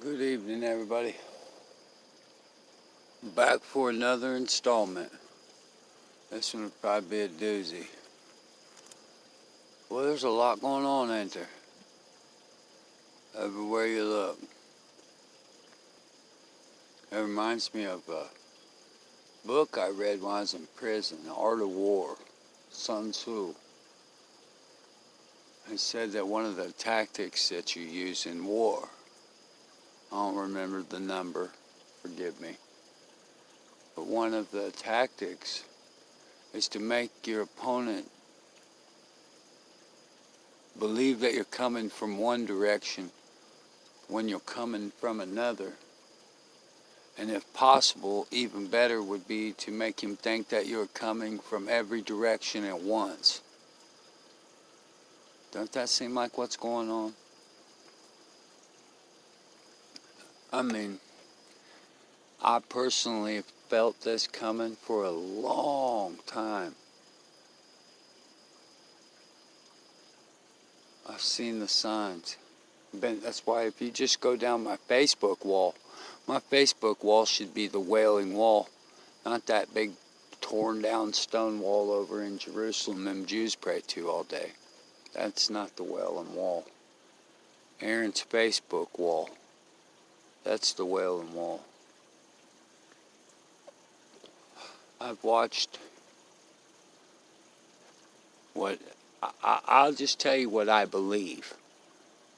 Good evening, everybody. Back for another installment. This one will probably be a doozy. Well, there's a lot going on, ain't there? Everywhere you look. It reminds me of a book I read when I was in prison, The Art of War, Sun Tzu. It said that one of the tactics that you use in war, I don't remember the number, forgive me, but one of the tactics is to make your opponent believe that you're coming from one direction when you're coming from another. And if possible, even better would be to make him think that you're coming from every direction at once. Don't that seem like what's going on? I mean, I personally have felt this coming for a long time. I've seen the signs. That's why if you just go down my Facebook wall should be the Wailing Wall, not that big torn down stone wall over in Jerusalem them Jews pray to all day. That's not the Wailing Wall. Aaron's Facebook wall, that's the Wailing Wall. I've watched I'll just tell you what I believe.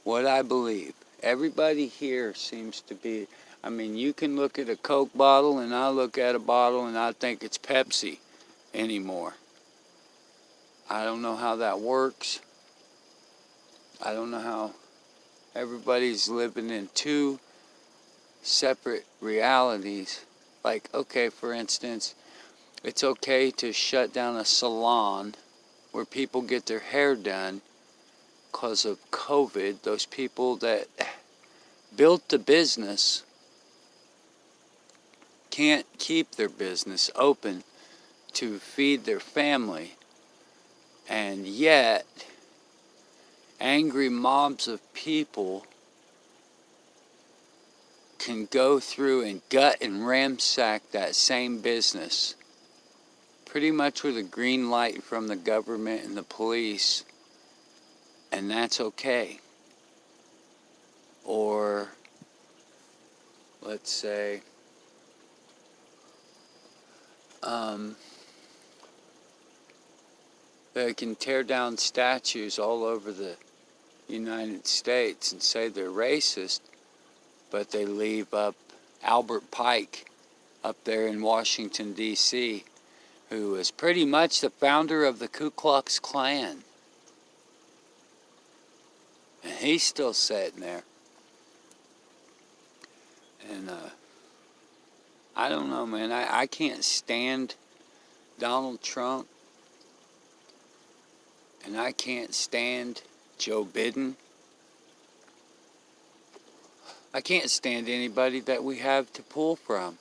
What I believe. Everybody here seems to be, I mean, you can look at a Coke bottle and I look at a bottle and I think it's Pepsi anymore. I don't know how that works. I don't know how everybody's living in two separate realities. Like, okay, for instance, it's okay to shut down a salon where people get their hair done because of COVID. Those people that built the business can't keep their business open to feed their family. And yet, angry mobs of people can go through and gut and ransack that same business, pretty much with a green light from the government and the police, and that's okay. Or, let's say, they can tear down statues all over the United States and say they're racist, but they leave up Albert Pike up there in Washington, D.C., who is pretty much the founder of the Ku Klux Klan. And he's still sitting there. And I don't know, man. I can't stand Donald Trump. And I can't stand Joe Biden. I can't stand anybody that we have to pull from.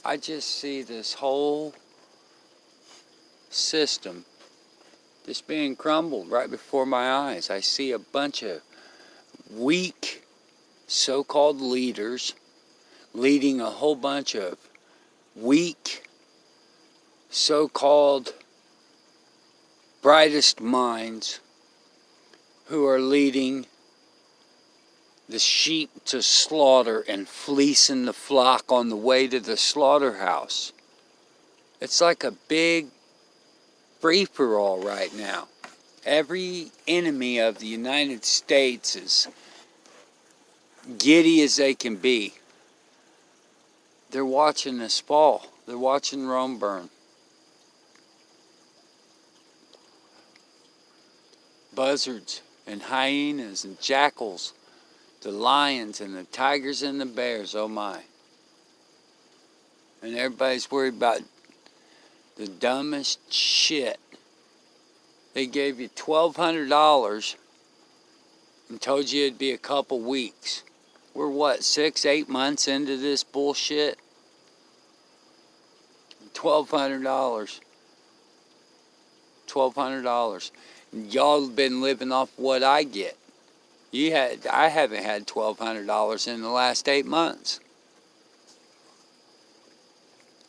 I just see this whole system just being crumbled right before my eyes. I see a bunch of weak so-called leaders leading a whole bunch of weak so-called brightest minds who are leading the sheep to slaughter and fleecing the flock on the way to the slaughterhouse. It's like a big free-for-all right now. Every enemy of the United States is giddy as they can be. They're watching us fall. They're watching Rome burn. Buzzards and hyenas and jackals, the lions and the tigers and the bears, oh my. And everybody's worried about the dumbest shit. They gave you $1,200 and told you it'd be a couple weeks. We're what, 6, 8 months into this bullshit? $1,200. $1,200. Y'all have been living off what I get. I haven't had $1,200 in the last 8 months.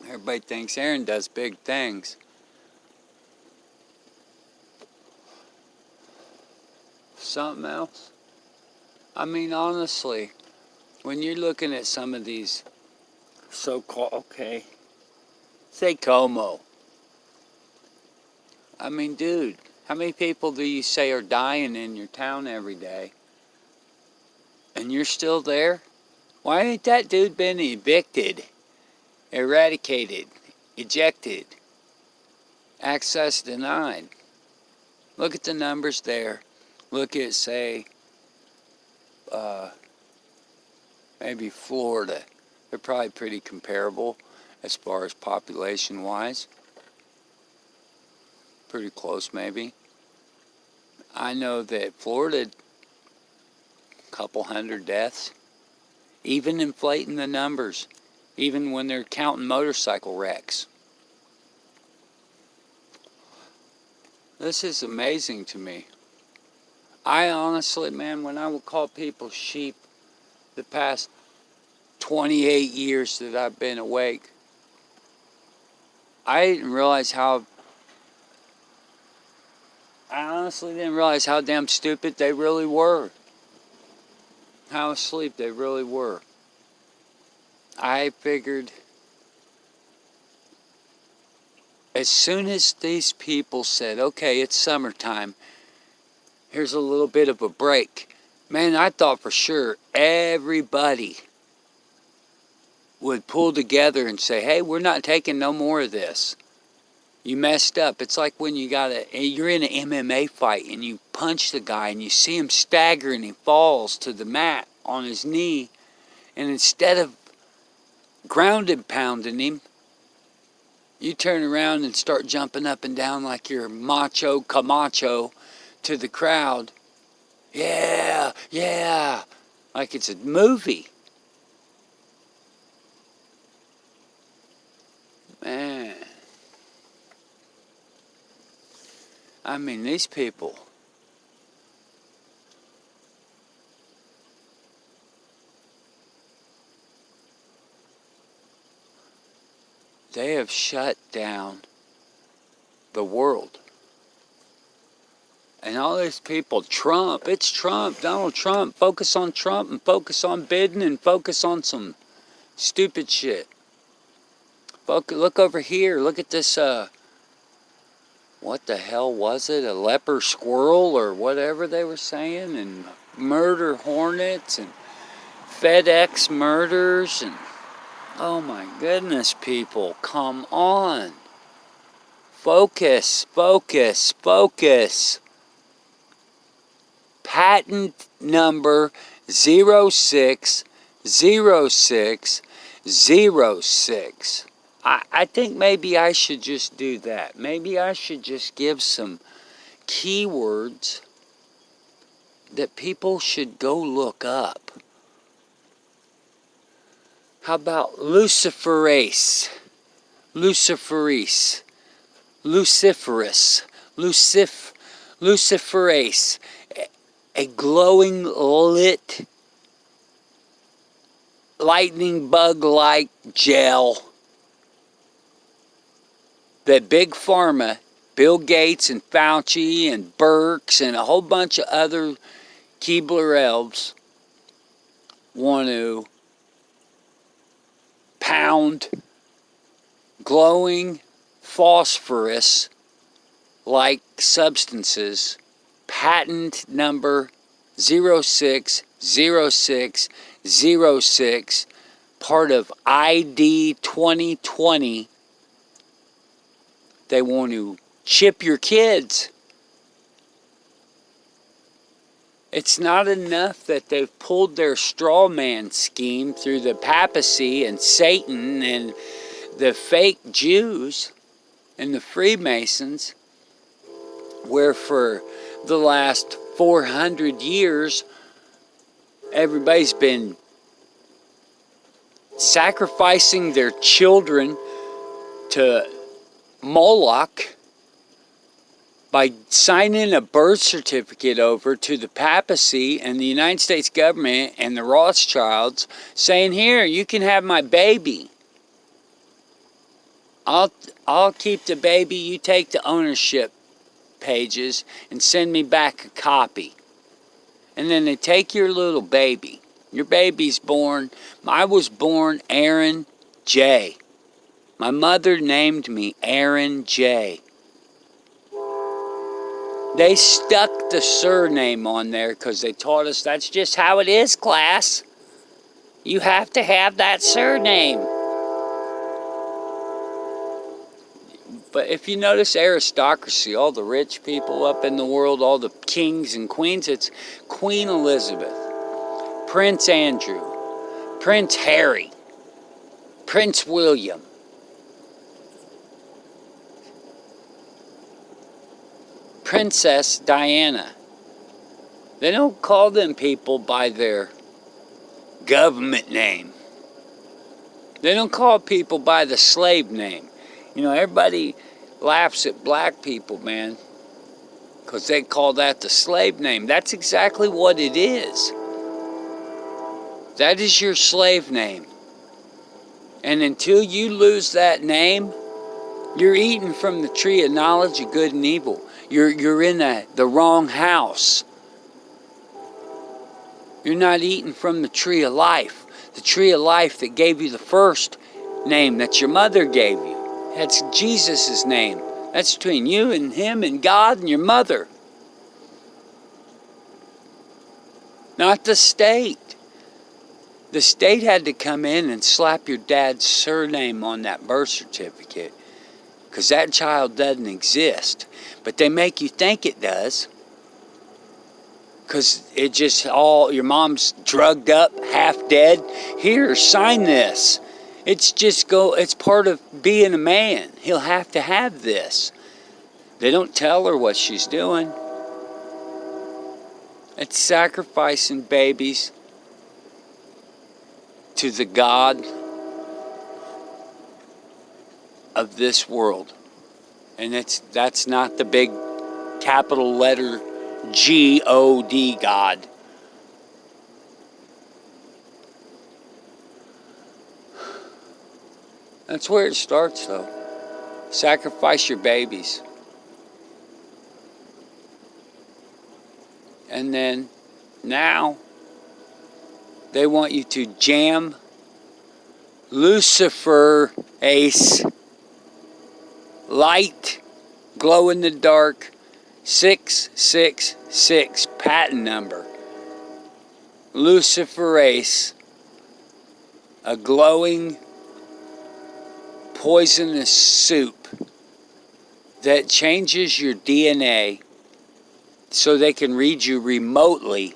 Everybody thinks Aaron does big things. Something else? I mean, honestly, when you're looking at some of these so-called, okay, say Como. I mean, dude, how many people do you say are dying in your town every day? And you're still there? Why ain't that dude been evicted, eradicated, ejected, access denied? Look at the numbers there. Look at, say, maybe Florida. They're probably pretty comparable as far as population-wise. Pretty close, maybe. I know that Florida, a couple hundred deaths, even inflating the numbers, even when they're counting motorcycle wrecks. This is amazing to me. I honestly, man, when I would call people sheep the past 28 years that I've been awake, I honestly didn't realize how damn stupid they really were. How asleep they really were. I figured as soon as these people said, okay, it's summertime, here's a little bit of a break. Man, I thought for sure everybody would pull together and say, hey, we're not taking no more of this. You messed up. It's like when you're in an MMA fight and you punch the guy and you see him stagger and he falls to the mat on his knee, and instead of ground and pounding him, you turn around and start jumping up and down like you're macho Camacho to the crowd. Yeah, yeah, like it's a movie. Man, I mean, these people, they have shut down the world. And all these people, Trump, it's Trump, Donald Trump, focus on Trump and focus on Biden and focus on some stupid shit. Look over here, look at this, what the hell was it, a leper squirrel or whatever they were saying, and murder hornets and FedEx murders, and oh my goodness, people, come on. Focus, focus, focus. Patent number 060606. I think maybe I should just do that. Maybe I should just give some keywords that people should go look up. How about luciferase? Luciferase. Luciferous. Luciferase. A glowing lit lightning bug-like gel that Big Pharma, Bill Gates and Fauci and Birx and a whole bunch of other Keebler elves want to pound glowing phosphorus-like substances, patent number 060606, part of ID 2020. They want to chip your kids. It's not enough that they've pulled their straw man scheme through the papacy and Satan and the fake Jews and the Freemasons, where for the last 400 years everybody's been sacrificing their children to Moloch by signing a birth certificate over to the papacy and the United States government and the Rothschilds, saying, here, you can have my baby. I'll keep the baby, you take the ownership pages and send me back a copy. And then they take your little baby. Your baby's born. I was born Aaron J. My mother named me Aaron J. They stuck the surname on there because they taught us that's just how it is, class. You have to have that surname. But if you notice aristocracy, all the rich people up in the world, all the kings and queens, it's Queen Elizabeth, Prince Andrew, Prince Harry, Prince William, Princess Diana. They don't call them people by their government name. They don't call people by the slave name. You know, everybody laughs at black people, man, because they call that the slave name. That's exactly what it is. That is your slave name. And until you lose that name, you're eating from the tree of knowledge of good and evil. You're in the wrong house. You're not eating from the tree of life. The tree of life that gave you the first name that your mother gave you. That's Jesus' name. That's between you and him and God and your mother. Not the state. The state had to come in and slap your dad's surname on that birth certificate because that child doesn't exist. But they make you think it does because it just all, your mom's drugged up, half dead. Here, sign this. It's part of being a man. He'll have to have this. They don't tell her what she's doing. It's sacrificing babies to the God of this world. And that's not the big capital letter G-O-D God. That's where it starts, though. Sacrifice your babies. And then, now, they want you to jam Lucifer Ace light, glow in the dark, 666 patent number. Lucifer Ace, a glowing poisonous soup that changes your DNA so they can read you remotely.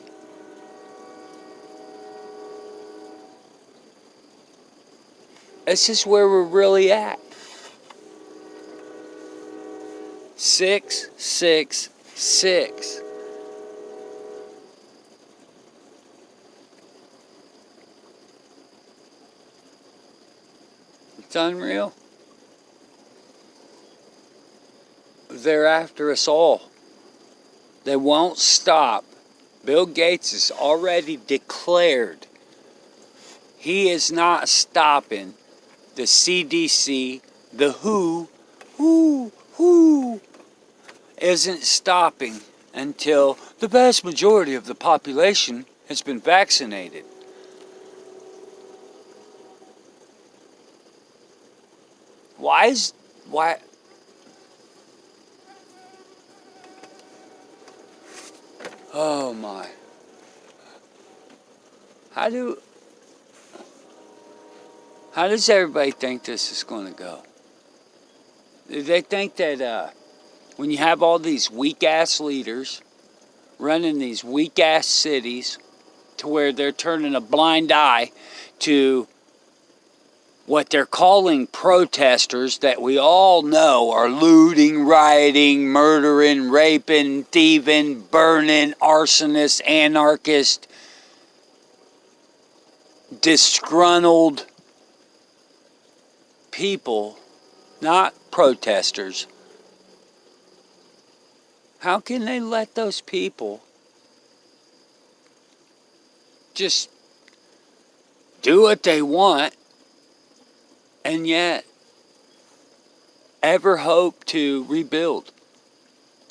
This is where we're really at. 666. It's unreal. They're after us all. They won't stop. Bill Gates has already declared he is not stopping. The CDC, the WHO isn't stopping until the vast majority of the population has been vaccinated. Why? Oh my. How does everybody think this is going to go? They think that when you have all these weak-ass leaders running these weak-ass cities to where they're turning a blind eye to what they're calling protesters that we all know are looting, rioting, murdering, raping, thieving, burning, arsonists, anarchists, disgruntled people, not protesters. How can they let those people just do what they want and yet ever hope to rebuild?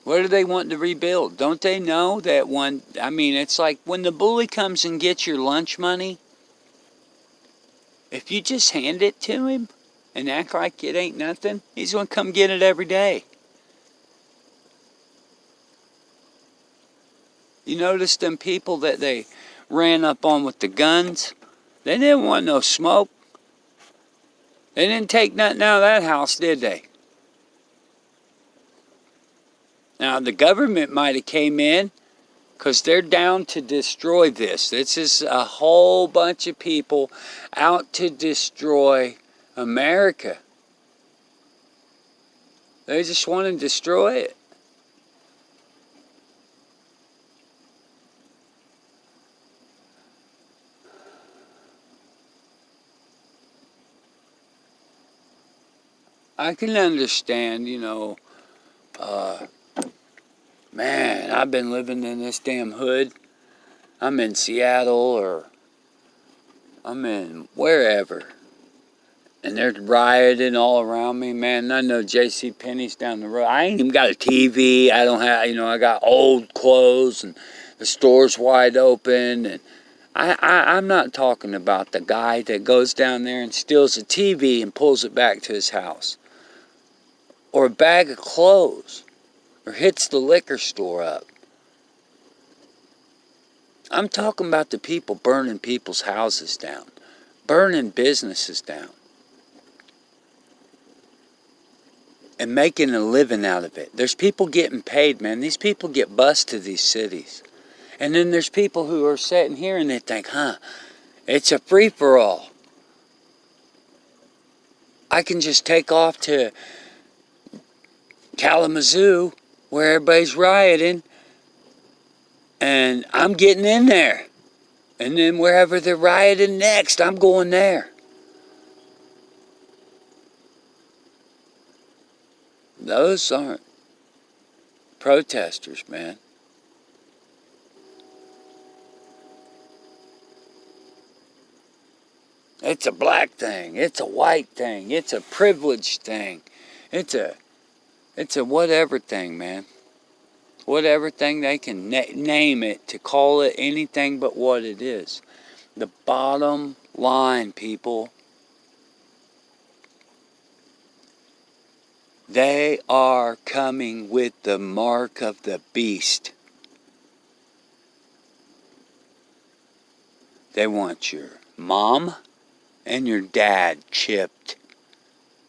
What do they want to rebuild? Don't they know that when, I mean, it's like when the bully comes and gets your lunch money, if you just hand it to him and act like it ain't nothing, he's going to come get it every day. You notice them people that they ran up on with the guns? They didn't want no smoke. They didn't take nothing out of that house, did they? Now, the government might have came in because they're down to destroy this. This is a whole bunch of people out to destroy America. They just want to destroy it. I can understand, man, I've been living in this damn hood. I'm in Seattle or I'm in wherever. And they're rioting all around me, man. I know J.C. Penney's down the road. I ain't even got a TV. I don't have, I got old clothes and the store's wide open. And I'm not talking about the guy that goes down there and steals a TV and pulls it back to his house. Or a bag of clothes. Or hits the liquor store up. I'm talking about the people burning people's houses down. Burning businesses down. And making a living out of it. There's people getting paid, man. These people get bused to these cities. And then there's people who are sitting here and they think, it's a free-for-all. I can just take off to Kalamazoo where everybody's rioting and I'm getting in there. And then wherever they're rioting next, I'm going there. Those aren't protesters, man. It's a black thing. It's a white thing. It's a privileged thing. It's a whatever thing, man. Whatever thing they can name it to call it anything but what it is. The bottom line, people, they are coming with the mark of the beast. They want your mom and your dad chipped,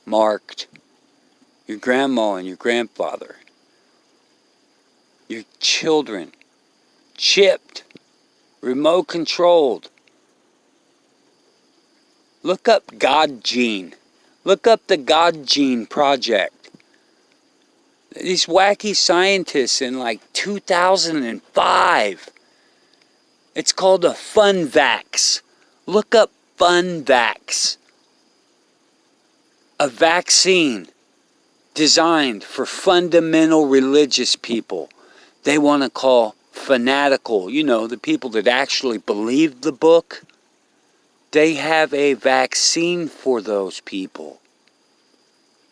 marked, your grandma and your grandfather, your children chipped, remote controlled. Look up God Gene. Look up the God Gene Project. These wacky scientists in like 2005. It's called a fun vax. Look up fun vax. A vaccine designed for fundamental religious people. They want to call fanatical, the people that actually believe the book. They have a vaccine for those people.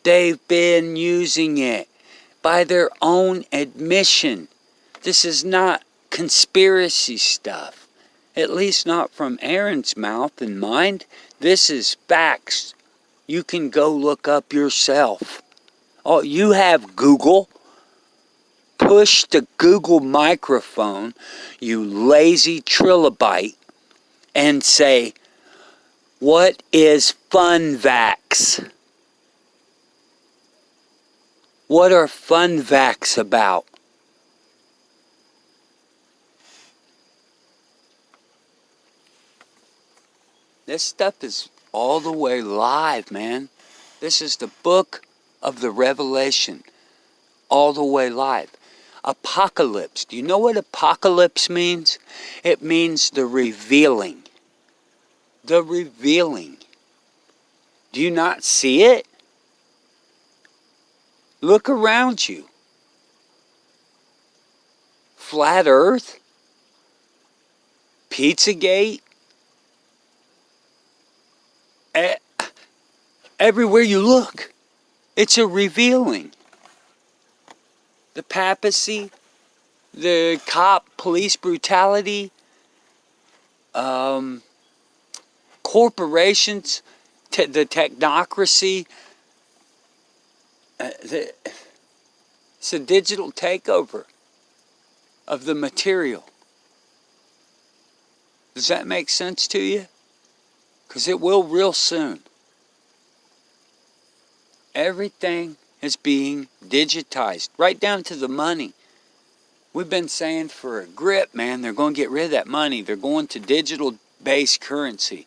They've been using it by their own admission. This is not conspiracy stuff. At least not from Aaron's mouth and mind. This is facts. You can go look up yourself. Oh, you have Google. Push the Google microphone, you lazy trilobite, and say, what is fun vax? What are fun vax about? This stuff is all the way live, man. This is the book of the Revelation. All the way live. Apocalypse. Do you know what apocalypse means? It means the revealing. The revealing. Do you not see it? Look around you. flat earth, Pizzagate, everywhere you look, it's a revealing. The papacy, the cop police brutality, corporations, the technocracy, it's a digital takeover of the material. Does that make sense to you? Because it will real soon. Everything is being digitized, right down to the money. We've been saying for a grip, man, they're going to get rid of that money. They're going to digital-based currency.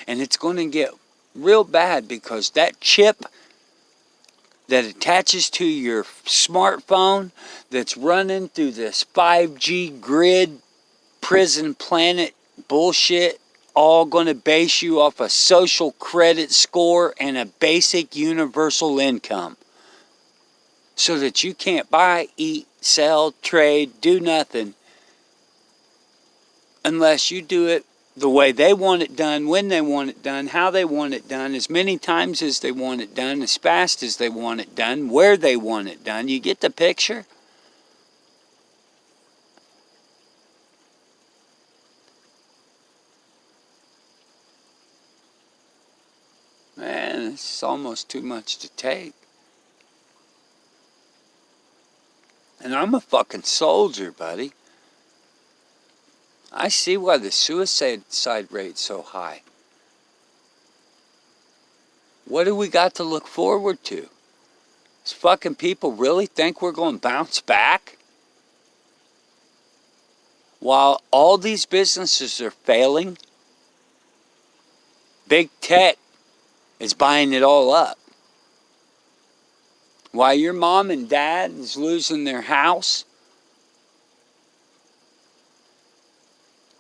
And it's going to get real bad because that chip that attaches to your smartphone that's running through this 5G grid prison planet bullshit, all going to base you off a social credit score and a basic universal income. So that you can't buy, eat, sell, trade, do nothing unless you do it the way they want it done, when they want it done, how they want it done, as many times as they want it done, as fast as they want it done, where they want it done. You get the picture? Man, it's almost too much to take. And I'm a fucking soldier, buddy. I see why the suicide rate's so high. What do we got to look forward to? Does fucking people really think we're going to bounce back? While all these businesses are failing, big tech is buying it all up. While your mom and dad is losing their house,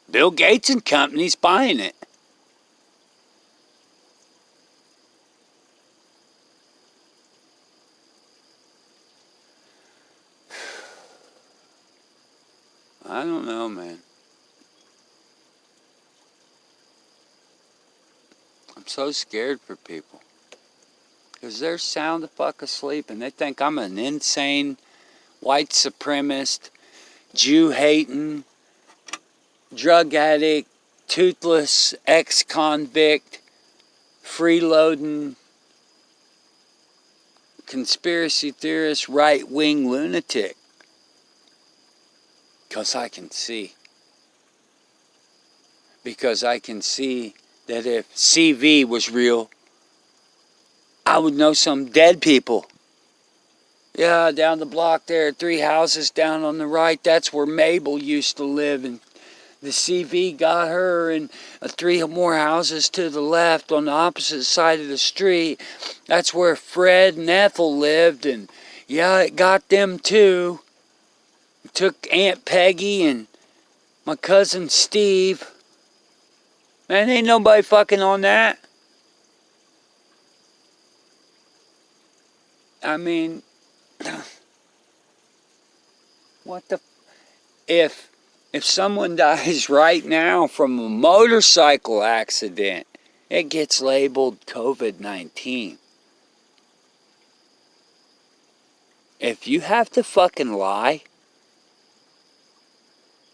Bill Gates and company's buying it. I don't know, man. I'm so scared for people. Because they're sound the fuck asleep and they think I'm an insane white supremacist, Jew-hating, drug addict, toothless, ex-convict, freeloading, conspiracy theorist, right-wing lunatic. Because I can see. Because I can see that if CV was real, I would know some dead people. Yeah, down the block there, 3 houses down on the right, that's where Mabel used to live, and the CV got her, and 3 more houses to the left on the opposite side of the street, that's where Fred and Ethel lived, and yeah, it got them too. It took Aunt Peggy and my cousin Steve. Man, ain't nobody fucking on that. I mean, what the... If someone dies right now from a motorcycle accident, it gets labeled COVID-19. If you have to fucking lie,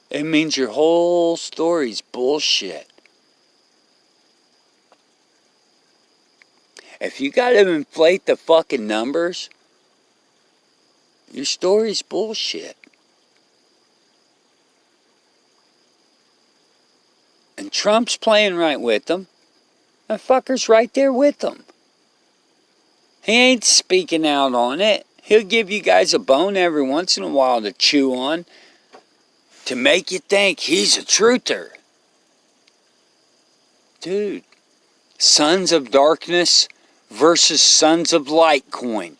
it means your whole story's bullshit. If you gotta inflate the fucking numbers, your story's bullshit. And Trump's playing right with them. That fucker's right there with them. He ain't speaking out on it. He'll give you guys a bone every once in a while to chew on, to make you think he's a truther. Dude, Sons of Darkness versus Sons of Light coin.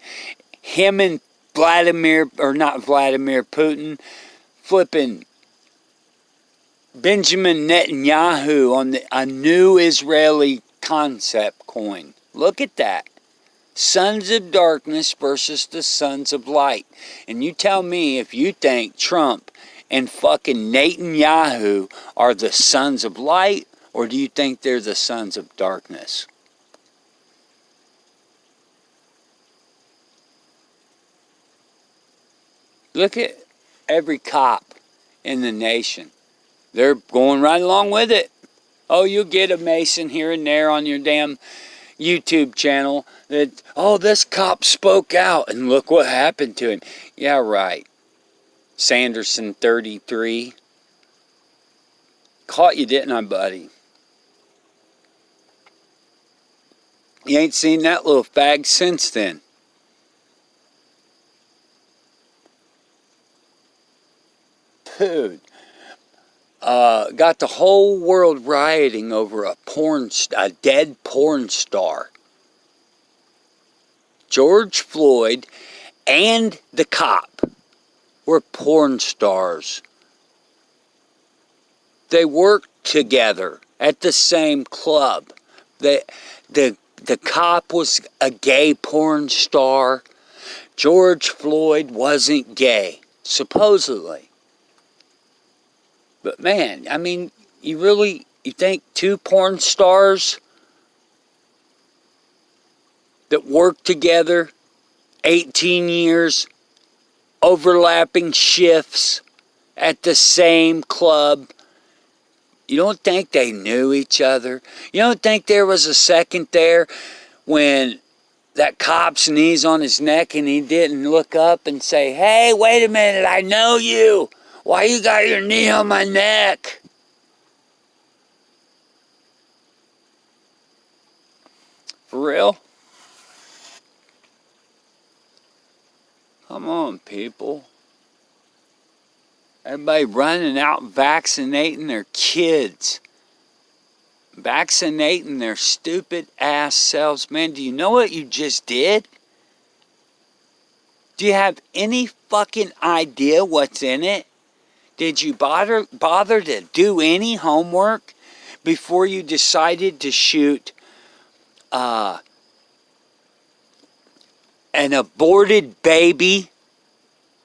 Him and Putin, flipping Benjamin Netanyahu on a new Israeli concept coin. Look at that. Sons of Darkness versus the Sons of Light. And you tell me if you think Trump and fucking Netanyahu are the sons of light, or do you think they're the sons of darkness? Look at every cop in the nation. They're going right along with it. Oh, you'll get a Mason here and there on your damn YouTube channel that, oh, this cop spoke out and look what happened to him. Yeah, right. Sanderson 33. Caught you, didn't I, buddy? You ain't seen that little fag since then. Dude. Got the whole world rioting over a dead porn star. George Floyd and the cop were porn stars. They worked together at the same club. The cop was a gay porn star. George Floyd wasn't gay, supposedly. But man, I mean, you think two porn stars that worked together 18 years, overlapping shifts at the same club, you don't think they knew each other? You don't think there was a second there when that cop's knees on his neck and he didn't look up and say, hey, wait a minute, I know you. Why you got your knee on my neck? For real? Come on, people. Everybody running out vaccinating their kids. Vaccinating their stupid ass selves. Man, do you know what you just did? Do you have any fucking idea what's in it? Did you bother to do any homework before you decided to shoot an aborted baby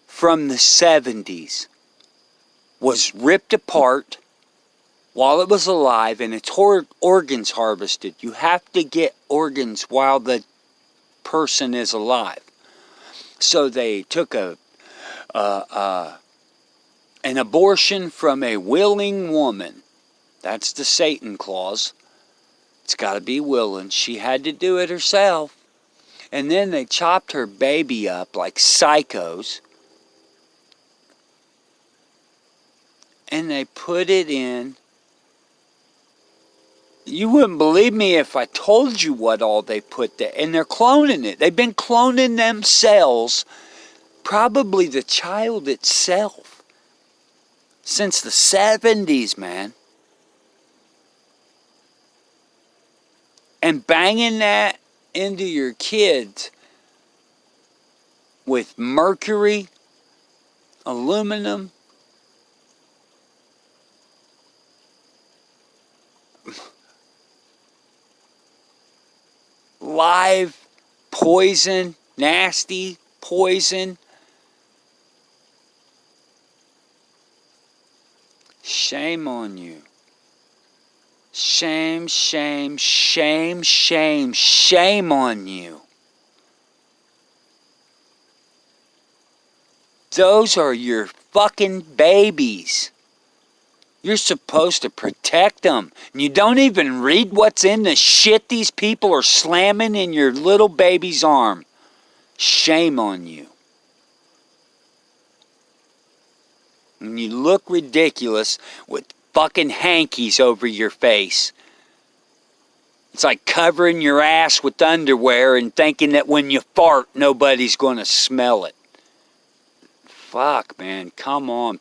from the 70s? Was ripped apart while it was alive and its organs harvested. You have to get organs while the person is alive. So they took an abortion from a willing woman. That's the Satan clause. It's got to be willing. She had to do it herself. And then they chopped her baby up like psychos. And they put it in. You wouldn't believe me if I told you what all they put there. And they're cloning it. They've been cloning themselves, probably the child itself, since the 70s, man. And banging that into your kids with mercury, aluminum, live poison, nasty poison. Shame on you. Shame, shame, shame, shame, shame on you. Those are your fucking babies. You're supposed to protect them. And you don't even read what's in the shit these people are slamming in your little baby's arm. Shame on you. And you look ridiculous with fucking hankies over your face. It's like covering your ass with underwear and thinking that when you fart, nobody's going to smell it. Fuck, man. Come on.